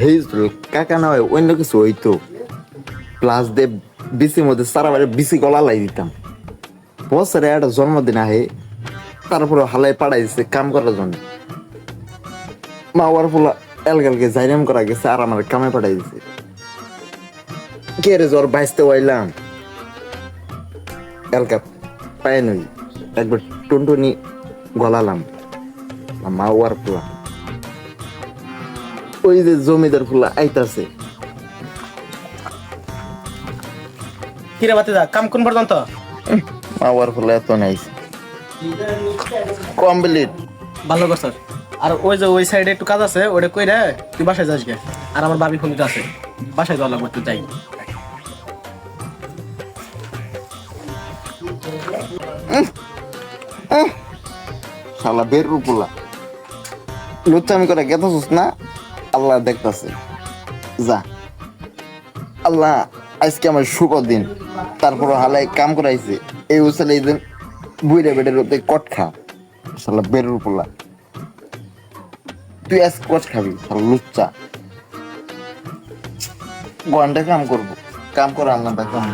হয়েছিল কাকা না হয় অন্য কিছু হইতো, প্লাস দে বিসির মধ্যে সারা বাড়ি বিসি গলা লাই দিতাম। বছরে একটা জন্মদিন আহে, তারপরে হালাই পাড়াই দিছে কাম করার জন্য। মা ওর ফুলা এলগালকে জাইরাম করা গেছে আর আমার কামে পাঠাই দিছে। কে রে জ্বর বাইসতে হইলাম এলকা পায় নই, একবার টুনটুনি গলালাম। মা ওর ফুলা ওই যে জমিদার ফুলা আইতাছে। কিরে বাতি দা কাম কোন পর্যন্ত? মা ওর ফুলা এত নাইছে কমপ্লিট। ভালো করছস। আর ওই যে ওই সাইডে একটু কাজ আছে, ওটা কইরা তুই বাসায় যাস গে। আর আমার বাবি ফোন আছে, বাসায় যাওয়া লাগবে, তুই যাই। শালা বের রুপুলা লুচ্চামি করে গেতাছিস না, আল্লাহ দেখতাছে। যা আল্লাহ আজকে আমার শুভ দিন, তারপর হালাই কাম করাইছে এই উসালে এই দিন বুইরে বেডের উপরে কট খা। শালা বের রুপুলা তুই আজ কট খাবি শালা লুচ্চা। ঘন্টা কাম করবো, কাম করে আল্লাহ দেখাম।